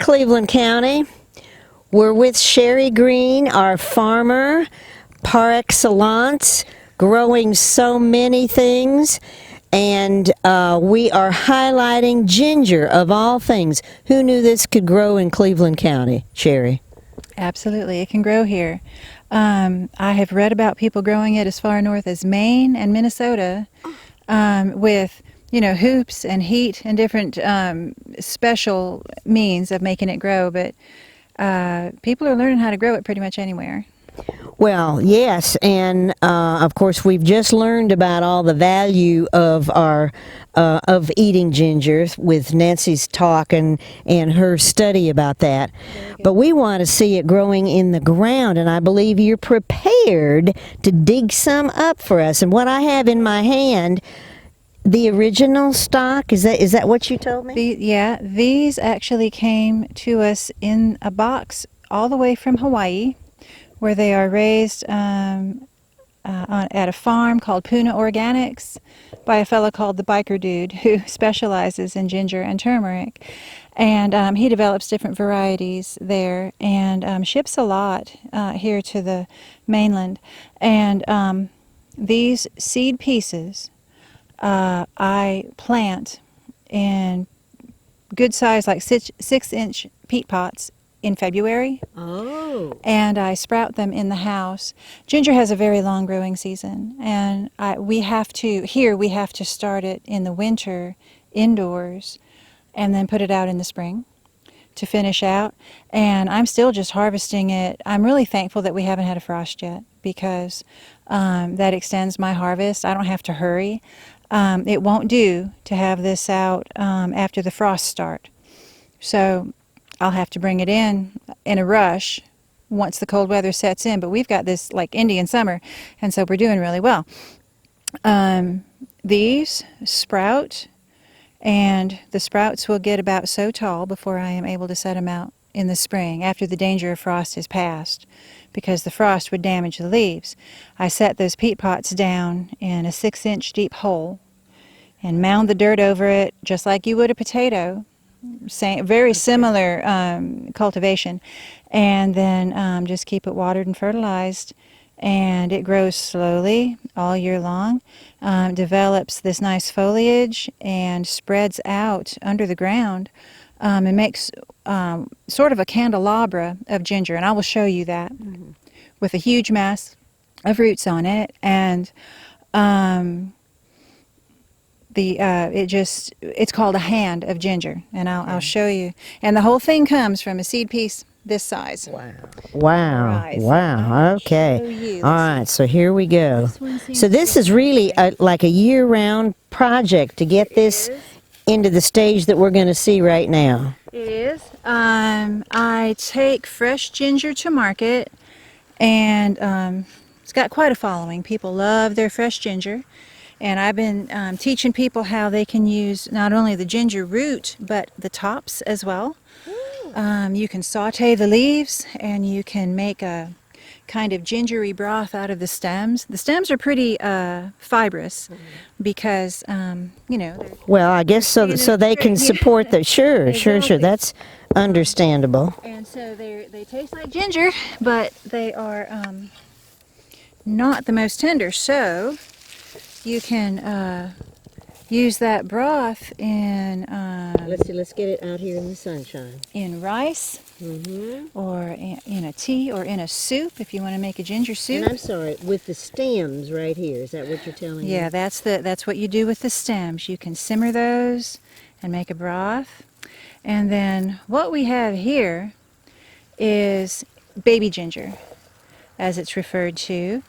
Cleveland County. We're with Sherry Green, our farmer par excellence, growing so many things. And we are highlighting ginger, of all things. Who knew this could grow in Cleveland County, Sherry? Absolutely, it can grow here. I have read about people growing it as far north as Maine and Minnesota, with hoops and heat and different special means of making it grow. But people are learning how to grow it pretty much anywhere. Well, yes, and of course we've just learned about all the value of our of eating ginger with Nancy's talk and her study about that. But we want to see it growing in the ground, and I believe you're prepared to dig some up for us. And what I have in my hand, the original stock, is that what you told me? These actually came to us in a box all the way from Hawaii, where they are raised at a farm called Puna Organics by a fellow called the Biker Dude, who specializes in ginger and turmeric. And he develops different varieties there and ships a lot here to the mainland. And these seed pieces I plant in good size, like 6-inch peat pots in February. Oh. And I sprout them in the house. Ginger has a very long growing season, and we have to start it in the winter indoors and then put it out in the spring to finish out. And I'm still just harvesting it. I'm really thankful that we haven't had a frost yet, because that extends my harvest. I don't have to hurry. It won't do to have this out after the frosts start. So I'll have to bring it in a rush once the cold weather sets in. But we've got this like Indian summer, and so we're doing really well. These sprout, and the sprouts will get about so tall before I am able to set them out in the spring, after the danger of frost is past, because the frost would damage the leaves. I set those peat pots down in a 6-inch deep hole and mound the dirt over it just like you would a potato. Very similar cultivation, and then just keep it watered and fertilized, and it grows slowly all year long, develops this nice foliage and spreads out under the ground, and makes sort of a candelabra of ginger, and I will show you that, with a huge mass of roots on it. And it's called a hand of ginger, and I'll show you. And the whole thing comes from a seed piece this size. Wow. Okay. All right, so here we go. So this is really like a year-round project to get this into the stage that we're going to see right now. It is. I take fresh ginger to market, and it's got quite a following. People love their fresh ginger. And I've been teaching people how they can use not only the ginger root, but the tops as well. You can saute the leaves, and you can make a kind of gingery broth out of the stems. The stems are pretty fibrous, because, Well, I guess so they can support the, sure. That's understandable. And so they taste like ginger, but they are not the most tender. So you can use that broth in Let's get it out here in the sunshine. In rice, or in a tea, or in a soup if you want to make a ginger soup. And I'm sorry, with the stems right here, is that what you're telling me? Yeah, that's what you do with the stems. You can simmer those and make a broth. And then what we have here is baby ginger, as it's referred to.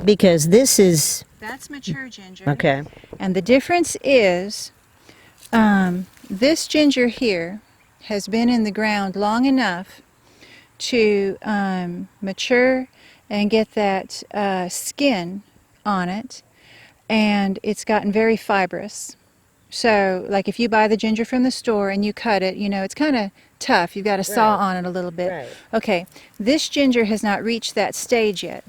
Because this is... That's mature ginger. Okay. And the difference is this ginger here has been in the ground long enough to mature and get that skin on it, and it's gotten very fibrous. So, like if you buy the ginger from the store and you cut it, it's kind of tough. You've got to saw on it a little bit. Right. Okay, this ginger has not reached that stage yet.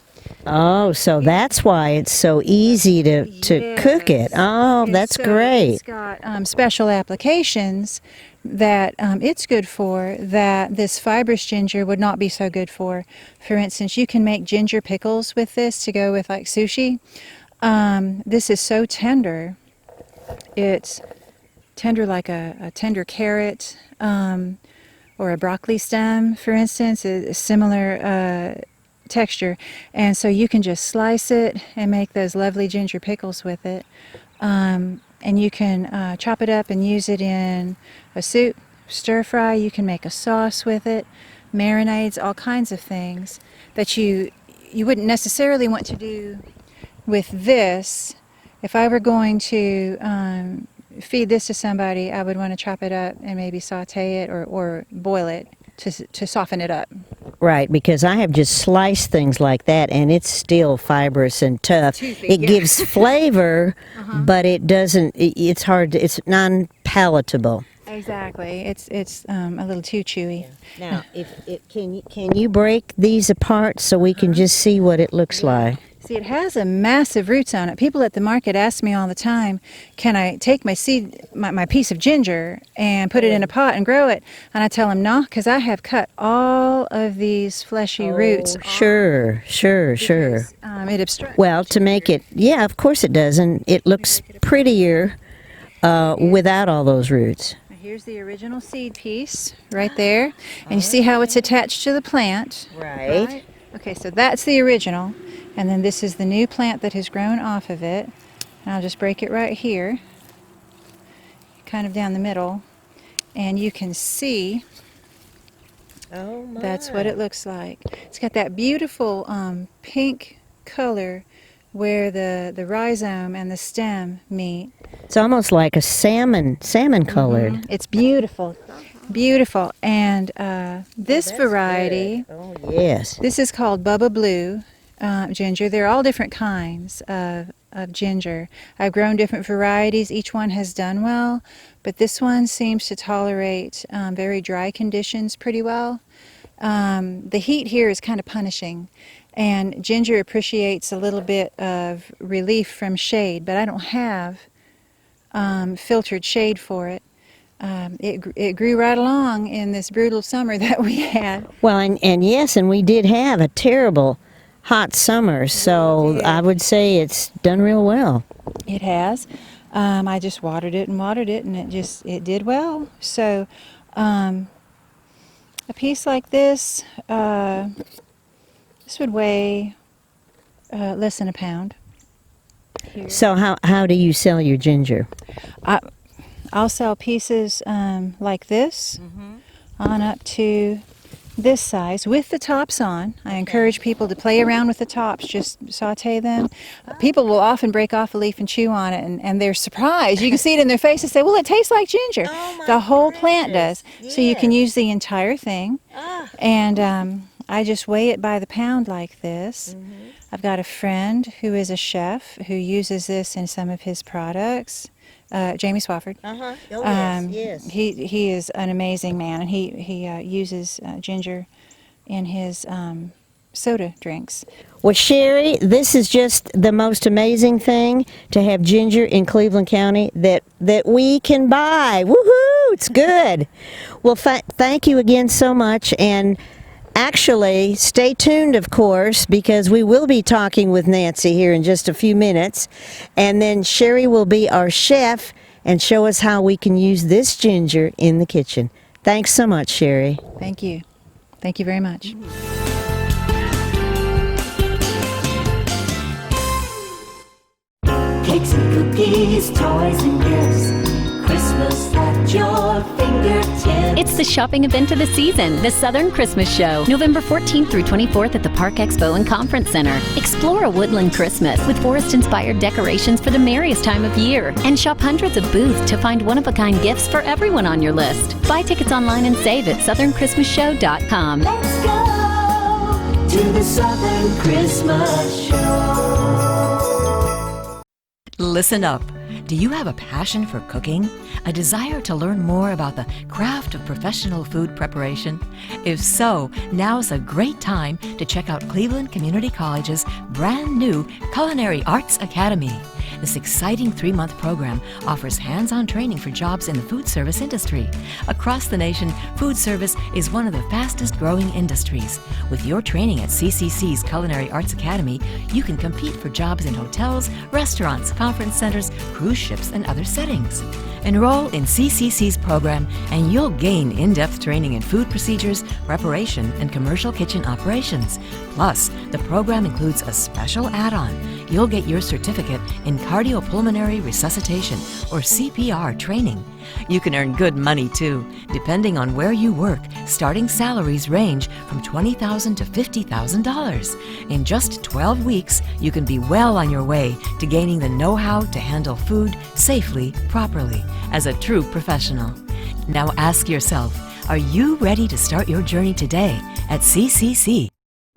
Oh, so that's why it's so easy to cook it. Oh, And that's so great. It's got special applications that it's good for that this fibrous ginger would not be so good for. For instance, you can make ginger pickles with this to go with like sushi. This is so tender. It's tender like a tender carrot or a broccoli stem, for instance, a similar texture. And so you can just slice it and make those lovely ginger pickles with it. And you can chop it up and use it in a soup, stir fry. You can make a sauce with it, marinades, all kinds of things that you wouldn't necessarily want to do with this. If I were going to feed this to somebody, I would want to chop it up and maybe saute it or boil it to soften it up. Right, because I have just sliced things like that, and it's still fibrous and tough. Toothy, It yeah. gives flavor, but it doesn't. It's hard. It's non-palatable. Exactly. It's a little too chewy. Now, can you break these apart so we can just see what it looks like? See, it has a massive roots on it. People at the market ask me all the time, can I take my seed, my piece of ginger and put it in a pot and grow it? And I tell them, no, because I have cut all of these fleshy roots. Sure. Because, it obstructs. Well, to make it, yeah, of course it does, and it looks prettier without all those roots. Now, here's the original seed piece right there. And you see how it's attached to the plant? Right. Okay, so that's the original. And then this is the new plant that has grown off of it. And I'll just break it right here, kind of down the middle. And you can see Oh my. that's what it looks like. It's got that beautiful pink color where the rhizome and the stem meet. It's almost like a salmon colored. It's beautiful, beautiful. And this variety, Oh yes. this is called Bubba Blue ginger. They're all different kinds of ginger. I've grown different varieties. Each one has done well, but this one seems to tolerate very dry conditions pretty well. The heat here is kind of punishing, and ginger appreciates a little bit of relief from shade, but I don't have filtered shade for it. It grew right along in this brutal summer that we had. Well, and yes, and we did have a terrible hot summer, so I would say it's done real well. It has. I just watered it, and it did well. So, a piece like this, this would weigh less than a pound. Here. So how do you sell your ginger? I'll sell pieces like this on up to this size with the tops on. I encourage people to play around with the tops, just saute them. People will often break off a leaf and chew on it, and they're surprised. You can see it in their face and say, well, it tastes like ginger. The whole plant does. So you can use the entire thing. And I just weigh it by the pound like this. I've got a friend who is a chef who uses this in some of his products. Jamie Swafford. Oh, yes. He is an amazing man, and he uses ginger in his soda drinks. Well, Sherry, this is just the most amazing thing to have ginger in Cleveland County that we can buy. Woohoo! It's good. Well, thank you again so much, and actually, stay tuned, of course, because we will be talking with Nancy here in just a few minutes. And then Sherry will be our chef and show us how we can use this ginger in the kitchen. Thanks so much, Sherry. Thank you. Thank you very much. Cakes and cookies, toys and gifts, Christmas at your fingertips. It's the shopping event of the season, the Southern Christmas Show, November 14th through 24th at the Park Expo and Conference Center. Explore a woodland Christmas with forest-inspired decorations for the merriest time of year, and shop hundreds of booths to find one-of-a-kind gifts for everyone on your list. Buy tickets online and save at southernChristmasShow.com. Let's go to the Southern Christmas Show. Listen up. Do you have a passion for cooking? A desire to learn more about the craft of professional food preparation? If so, now's a great time to check out Cleveland Community College's brand new Culinary Arts Academy. This exciting 3-month program offers hands-on training for jobs in the food service industry. Across the nation, food service is one of the fastest growing industries. With your training at CCC's Culinary Arts Academy, you can compete for jobs in hotels, restaurants, conference centers, cruise ships, and other settings. Enroll in CCC's program and you'll gain in-depth training in food procedures, preparation, and commercial kitchen operations. Plus, the program includes a special add-on. You'll get your certificate in cardiopulmonary resuscitation, or CPR training. You can earn good money too. Depending on where you work, starting salaries range from $20,000 to $50,000. In just 12 weeks, you can be well on your way to gaining the know-how to handle food safely, properly, as a true professional. Now ask yourself, are you ready to start your journey today at CCC?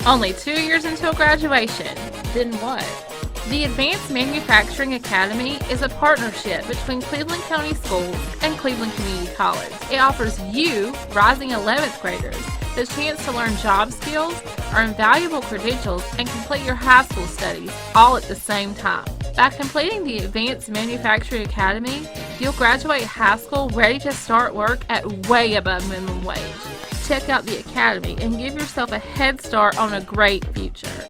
Only 2 years until graduation. Then what? The Advanced Manufacturing Academy is a partnership between Cleveland County Schools and Cleveland Community College. It offers you, rising 11th graders, the chance to learn job skills, earn valuable credentials, and complete your high school studies all at the same time. By completing the Advanced Manufacturing Academy, you'll graduate high school ready to start work at way above minimum wage. Check out the Academy and give yourself a head start on a great future.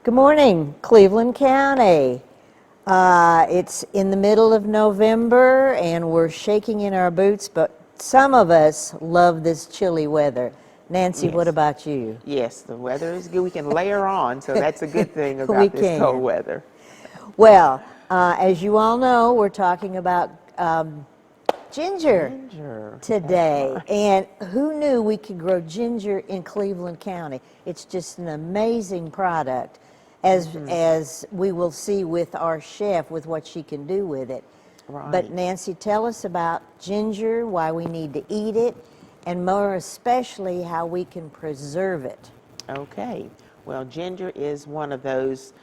Good morning, Cleveland County. It's in the middle of November and we're shaking in our boots, but some of us love this chilly weather. Nancy, what about you? Yes, the weather is good. We can layer on, so that's a good thing about this cold weather. Well, as you all know, we're talking about ginger today. And who knew we could grow ginger in Cleveland County? It's just an amazing product. As we will see with our chef, with what she can do with it. Right. But Nancy, tell us about ginger, why we need to eat it, and more especially how we can preserve it. Okay. Well, ginger is one of those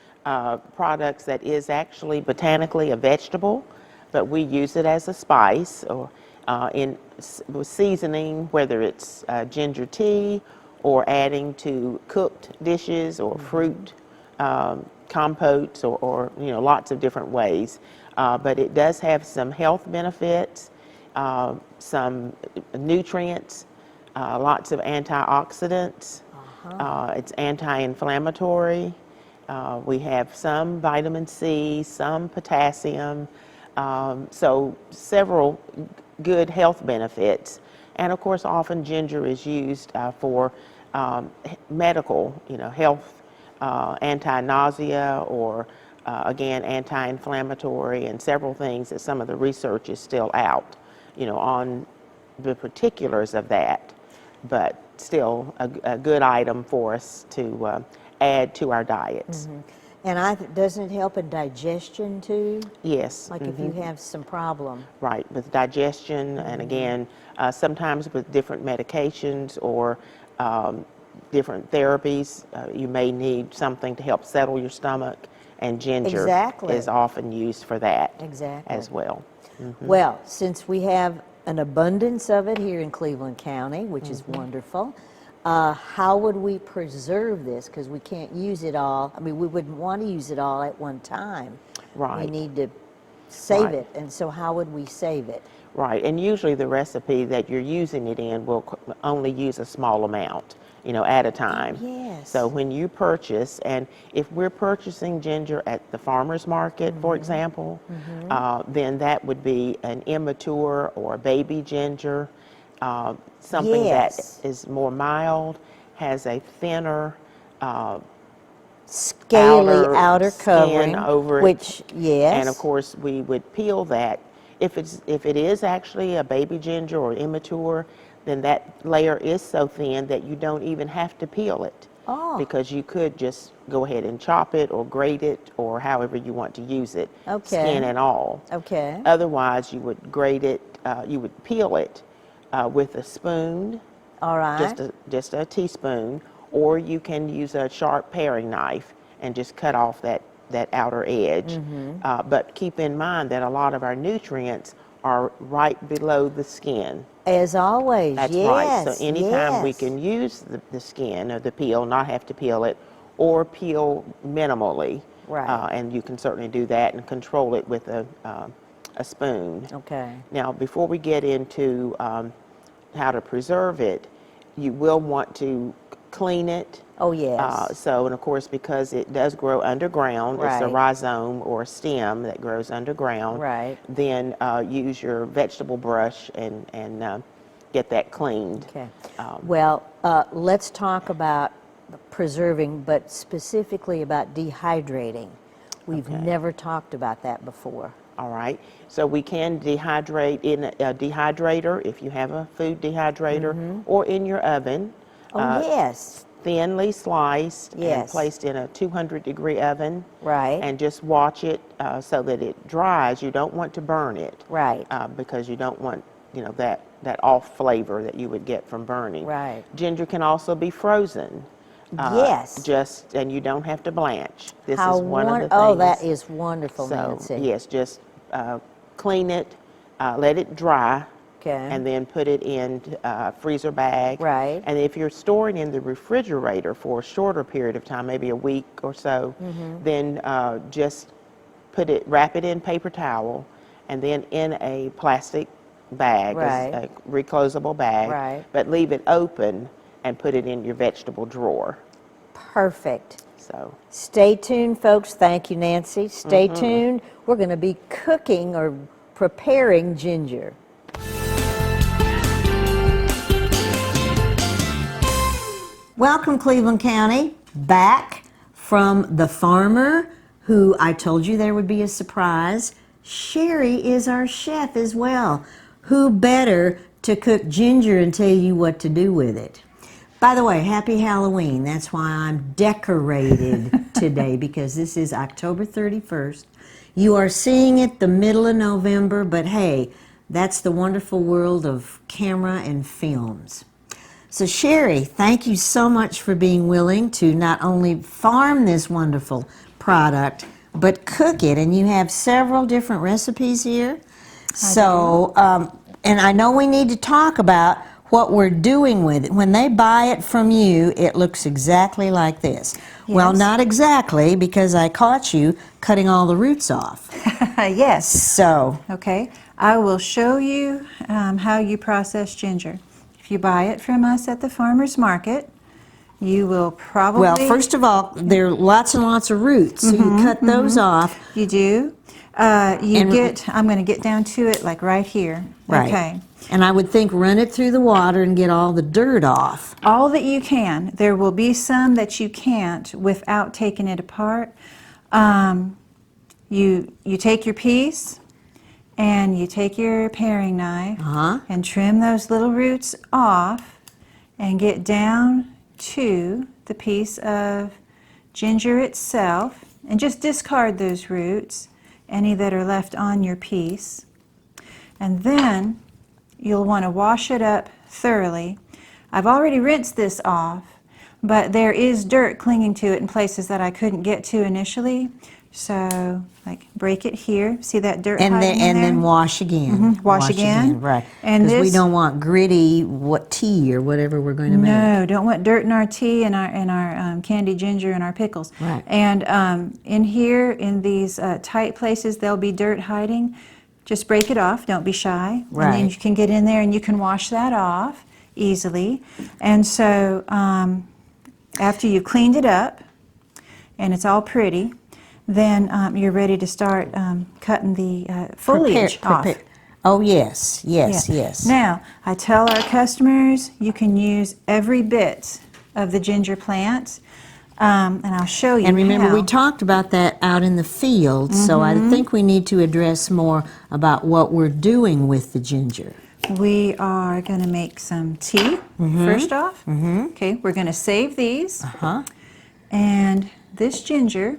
products that is actually botanically a vegetable, but we use it as a spice or in seasoning, whether it's ginger tea or adding to cooked dishes or fruit compotes or lots of different ways. But it does have some health benefits, some nutrients, lots of antioxidants. It's anti-inflammatory. We have some vitamin C, some potassium, so several good health benefits. And of course, often ginger is used for medical, health, anti-nausea or again anti-inflammatory, and several things that some of the research is still out, on the particulars of that, but still a good item for us to add to our diets. And doesn't it help in digestion too? Yes. Like if you have some problem. Right, with digestion, and again, sometimes with different medications or different therapies, you may need something to help settle your stomach, and ginger is often used for that as well. Well, since we have an abundance of it here in Cleveland County, which is wonderful, how would we preserve this? Because we can't use it all. I mean, we wouldn't want to use it all at one time. Right. We need to save it, and so how would we save it? Right, and usually the recipe that you're using it in will only use a small amount, at a time. Yes. So when you purchase, and if we're purchasing ginger at the farmer's market, for example, then that would be an immature or baby ginger, something that is more mild, has a thinner, scaly outer covering over it. Which, and of course we would peel that. If it is actually a baby ginger or immature, then that layer is so thin that you don't even have to peel it. Because you could just go ahead and chop it or grate it or however you want to use it, skin and all. Otherwise, you would grate it, you would peel it with a spoon, all right, just a teaspoon, or you can use a sharp paring knife and just cut off that outer edge. But keep in mind that a lot of our nutrients are right below the skin. As always, That's yes. right. So anytime we yes. can use the skin or the peel, not have to peel it, or peel minimally. Right. And you can certainly do that and control it with a spoon. Okay. Now, before we get into how to preserve it, you will want to clean it. Oh, yes. So, and of course, because it does grow underground, it's a Right. rhizome or a stem that grows underground. Right. Then use your vegetable brush and get that cleaned. Okay. Well, let's talk about preserving, but specifically about dehydrating. We've Okay. never talked about that before. All right. So we can dehydrate in a dehydrator if you have a food dehydrator, or in your oven. Oh, yes. Thinly sliced and Yes. placed in a 200-degree oven. Right. And just watch it so that it dries. You don't want to burn it. Right. Because you don't want, that off flavor that you would get from burning. Right. Ginger can also be frozen. Yes. And you don't have to blanch. This How is one of the things. Oh, that is wonderful, So, Nancy. yes, just clean it, let it dry, Okay. and then put it in a freezer bag. Right. And if you're storing in the refrigerator for a shorter period of time, maybe a week or so, then just wrap it in paper towel, and then in a plastic bag, Right. a reclosable bag, Right. but leave it open and put it in your vegetable drawer. Perfect. So, Stay tuned, folks. Thank you, Nancy. Stay tuned. We're going to be cooking or preparing ginger. Welcome, Cleveland County, back from the farmer who I told you there would be a surprise. Sherry is our chef as well. Who better to cook ginger and tell you what to do with it? By the way, happy Halloween. That's why I'm decorated today, because this is October 31st. You are seeing it the middle of November, but hey, that's the wonderful world of camera and films. So Sherry, thank you so much for being willing to not only farm this wonderful product, but cook it. And you have several different recipes here. So, and I know we need to talk about what we're doing with it. When they buy it from you, it looks exactly like this. Well, Yes. not exactly, because I caught you cutting all the roots off. Yes. So, Okay. I will show you how you process ginger. If you buy it from us at the farmer's market, you will probably... well, first of all, there are lots and lots of roots, so you cut those off. You do. I'm going to get down to it like right here. Right. Okay. And I would think run it through the water and get all the dirt off. All that you can. There will be some that you can't without taking it apart. You take your piece and you take your paring knife and trim those little roots off and get down to the piece of ginger itself, and just discard those roots, any that are left on your piece. And then you'll want to wash it up thoroughly. I've already rinsed this off, but there is dirt clinging to it in places that I couldn't get to initially. So, like, break it here. See that dirt And hiding then, in there? then wash again. Wash again. Right. And Because we this- don't want gritty tea or whatever we're going to make. No, don't want dirt in our tea and our candied ginger and our pickles. Right. And in here, in these tight places, there'll be dirt hiding. Just break it off. Don't be shy. And then Right. you can get in there and you can wash that off easily. And so after you've cleaned it up and it's all pretty, then you're ready to start cutting the foliage off. Oh, yes, yes, Yeah. yes. Now, I tell our customers you can use every bit of the ginger plant, and I'll show you And remember, how. we talked about that out in the field, so I think we need to address more about what we're doing with the ginger. We are going to make some tea first off. Okay, we're going to save these. And this ginger,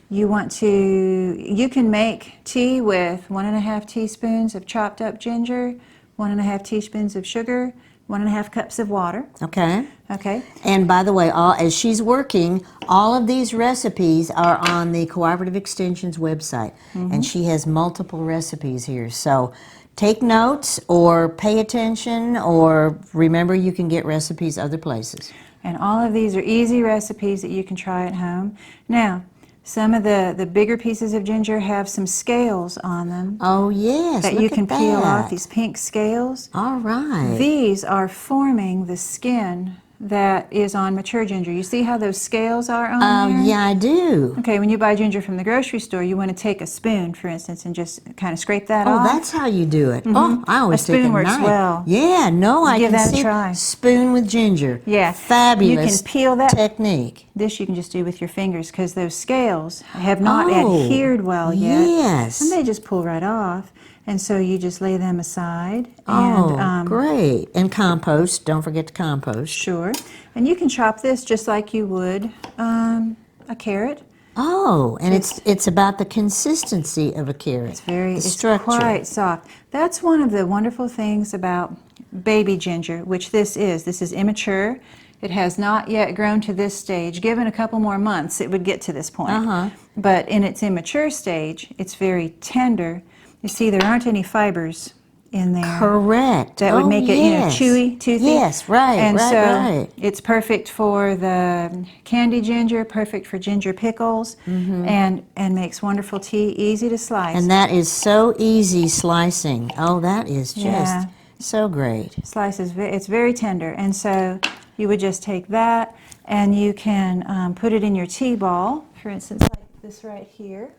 you can make tea with 1.5 teaspoons of chopped up ginger, 1.5 teaspoons of sugar, 1.5 cups of water. Okay. Okay. And by the way, as she's working, all of these recipes are on the Cooperative Extension's website, and she has multiple recipes here. So take notes or pay attention, or remember you can get recipes other places. And all of these are easy recipes that you can try at home. Now, some of the bigger pieces of ginger have some scales on them Oh, yes. that look you at can peel off, that. these pink scales. All right. These are forming the skin that is on mature ginger. You see how those scales are on there? Yeah, I do. Okay, when you buy ginger from the grocery store, you want to take a spoon, for instance, and just kind of scrape that Oh, off. that's how you do it. Oh, I always A spoon take a works knife. well. Yeah, no, I Give can that a see try. spoon with ginger. Yeah. Fabulous. You can peel that. technique. This you can just do with your fingers because those scales have not Oh, adhered well yet. yes. And they just pull right off. And so you just lay them aside. Oh, And, great. And compost. Don't forget to compost. Sure. And you can chop this just like you would a carrot. Oh, and it's about the consistency of a carrot. The it's it's quite soft. That's one of the wonderful things about baby ginger, which this is. This is immature. It has not yet grown to this stage. Given a couple more months, it would get to this point. But in its immature stage, it's very tender. You see, there aren't any fibers in there. Correct. That would make it, yes. chewy, toothy. Yes, right, And right, so right. it's perfect for the candy ginger, perfect for ginger pickles, and makes wonderful tea, easy to slice. And that is so easy slicing. Oh, that is just Yeah. so great. Slices, it's very tender, and so you would just take that and you can put it in your tea ball, for instance, like this right here,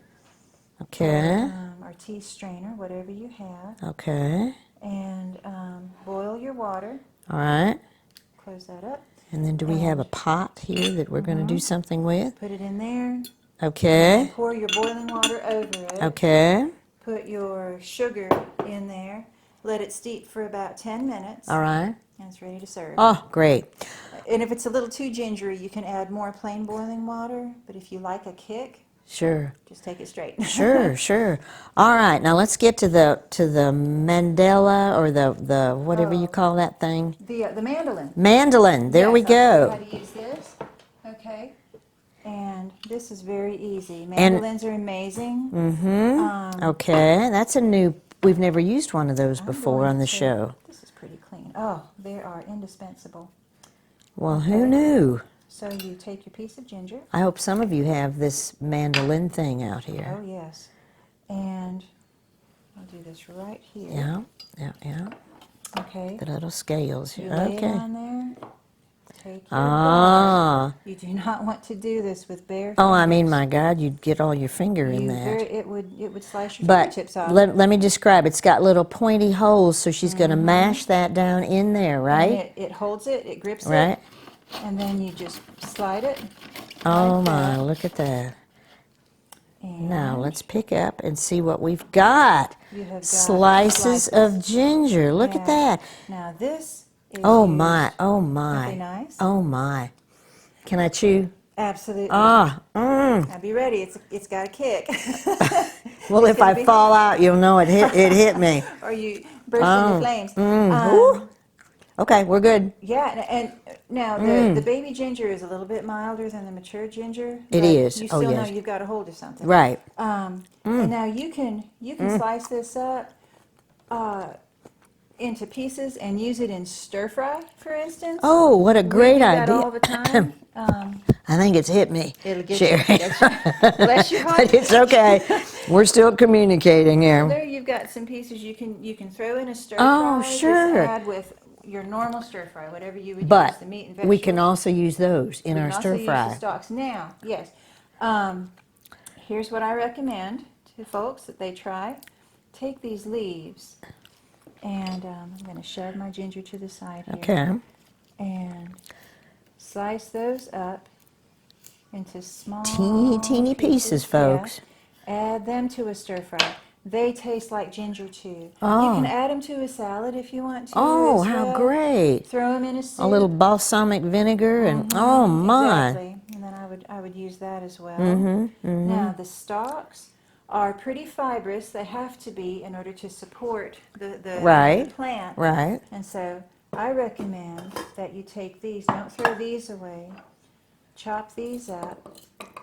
Okay. or tea strainer, whatever you have, Okay. and boil your water. All right. Close that up. And then do we have a pot here that we're going to do something with? Put it in there. Okay. Pour your boiling water over it. Okay. Put your sugar in there. Let it steep for about 10 minutes. All right. And it's ready to serve. Oh, great. And if it's a little too gingery, you can add more plain boiling water. But if you like a kick, Sure. just take it straight. Sure, sure. All right. Now let's get to the mandala or the whatever you call that thing. The mandolin. Mandolin. There we Yes, I'll go. show you how to use this. Okay. And this is very easy. Mandolins are amazing. Okay. That's a new. We've never used one of those before on the show. This is pretty clean. Oh, they are indispensable. Well, who knew? So you take your piece of ginger. I hope some of you have this mandolin thing out here. Oh, yes. And I'll do this right here. Yeah, yeah, yeah. Okay. The little scales You here. lay it Okay. on there. Take your Ah. You do not want to do this with bare Oh, I mean, fingers. my God, you'd get all your finger in You that. it would slice your But fingertips off. let me describe. It's got little pointy holes, so she's going to mash that down in there, And right? it holds it, it grips Right. it, and then you just slide it. Oh like my, that. look at that. And Now let's pick up and see what we've got. You have got Slices of ginger. Look at Yeah. that. Now this is Oh used- my, oh my. Aren't they nice? Oh my. Can I chew? Absolutely. Ah, Now be ready. It's got a kick. Well, It's if gonna I be- fall out, you'll know it hit me. or you burst Oh. into flames. Woo. Okay, we're good. Yeah, and now the baby ginger is a little bit milder than the mature ginger. It but is. You Oh, still yes. know you've got a hold of something. Right. And now you can slice this up into pieces and use it in stir fry, for instance. Oh, what a We great do that idea. all the time. I think it's hit me, It'll get Sherry. you. Bless your heart. But it's okay. We're still communicating here. There you've got some pieces you can throw in a stir Oh, fry. sure. Just add with your normal stir fry, whatever you would use, But the meat and vegetables. we can also use those in We our can stir also use the fry. stalks. Now, yes, here's what I recommend to folks that they try. Take these leaves, and I'm going to shove my ginger to the side here. Okay. And slice those up into small, Teeny pieces, yeah. folks. Add them to a stir fry. They taste like ginger too. Oh. You can add them to a salad if you want to. Oh, as how well. great. Throw them in a soup. A little balsamic vinegar and oh my. Exactly. And then I would use that as well. Now the stalks are pretty fibrous. They have to be in order to support the Right. plant. Right. And so I recommend that you take these, don't throw these away, chop these up,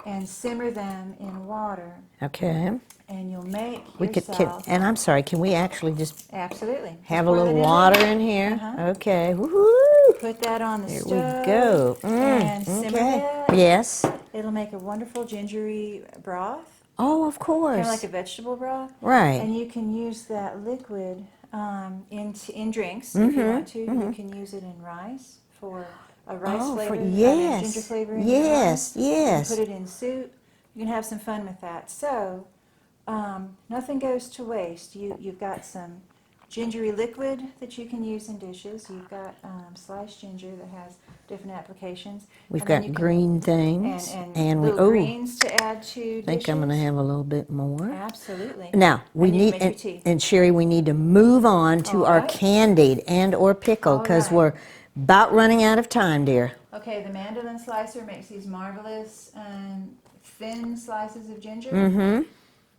and simmer them in water, Okay. and you'll make We could, yourself. and I'm sorry, can we actually just Absolutely. have Just a pour little that in water there. in here? Uh-huh. Okay. Woohoo! Put that on the Here stove. we go. And simmer okay. that. Yes. It'll make a wonderful gingery broth, Oh, of course. kind of like a vegetable broth. Right. And you can use that liquid in drinks if you want to. You can use it in rice for a rice Oh, flavor, yes. ginger flavor in your Yes, rice. yes. You can put it in soup. You can have some fun with that. So nothing goes to waste. You've got some gingery liquid that you can use in dishes. You've got sliced ginger that has different applications. We've And then got you can- green things, and we little greens to add to dishes. I think I'm going to have a little bit more. Absolutely. Now we And you need can make your tea. and Sherry, we need to move on to All our right. candied and or pickle All because right. we're about running out of time, dear. Okay, the mandolin slicer makes these marvelous thin slices of ginger. Mm-hmm.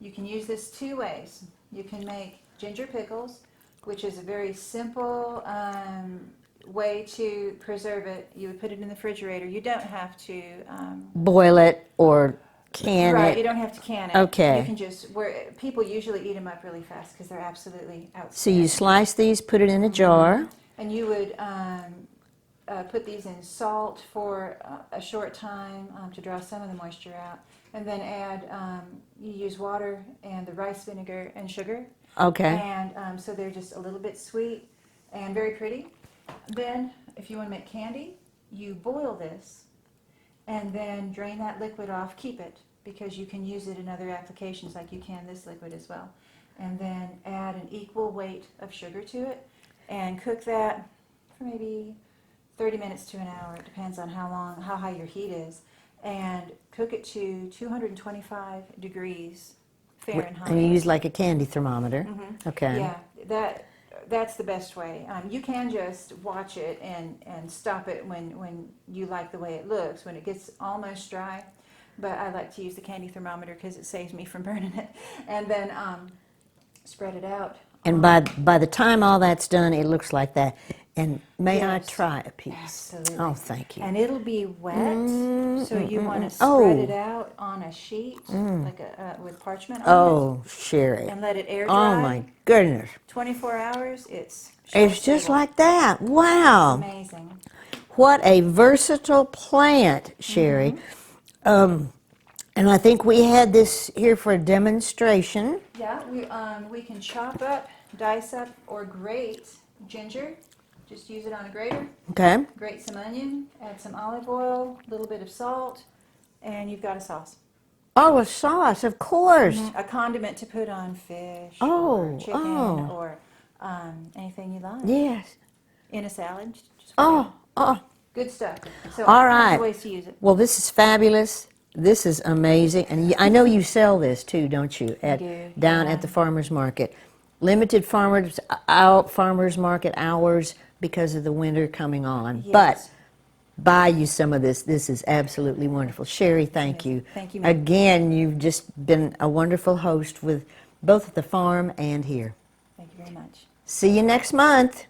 You can use this two ways. You can make ginger pickles, which is a very simple way to preserve it. You would put it in the refrigerator. You don't have to. Boil it or can Right, you it. don't have to can it. Okay. You can just, people usually eat them up really fast because they're absolutely So outstanding. you slice these, put it in a jar. And you would put these in salt for a short time to draw some of the moisture out. And then add, you use water and the rice vinegar and sugar. Okay. And so they're just a little bit sweet and very pretty. Then, if you want to make candy, you boil this and then drain that liquid off. Keep it because you can use it in other applications like you can this liquid as well. And then add an equal weight of sugar to it and cook that for maybe 30 minutes to an hour. It depends on how high your heat is. And cook it to 225 degrees Fahrenheit. And you use like a candy thermometer. Mhm. Okay. Yeah, that's the best way. You can just watch it and stop it when you like the way it looks, when it gets almost dry. But I like to use the candy thermometer because it saves me from burning it. And then spread it out. And by the time all that's done, it looks like that. And may I Yes. try a piece? Absolutely. Oh, thank you. And it'll be wet, so you want to spread Oh. it out on a sheet, like with parchment on Oh, Sherry. it, and let it air Oh dry. my goodness. 24 hours, it's It's just shelf-stable. like that. Wow. Amazing. What a versatile plant, Sherry. And I think we had this here for a demonstration. Yeah, we can chop up, dice up, or grate ginger. Just use it on a grater. Okay. Grate some onion, add some olive oil, a little bit of salt, and you've got a sauce. Oh, a sauce, of course. A condiment to put on fish Oh, or chicken oh. or anything you like. Yes. In a salad. Just Oh, oh. good stuff. So All lots right. of ways to use it. Well, this is fabulous. This is amazing. And I know you sell this too, don't you? do, Down yeah. at the farmer's market. Limited farmers market hours because of the winter coming on. But Yes. buy you some of this. This is absolutely wonderful. Sherry, thank you. Thank you, ma'am. Again, you've just been a wonderful host with both at the farm and here. Thank you very much. See you next month.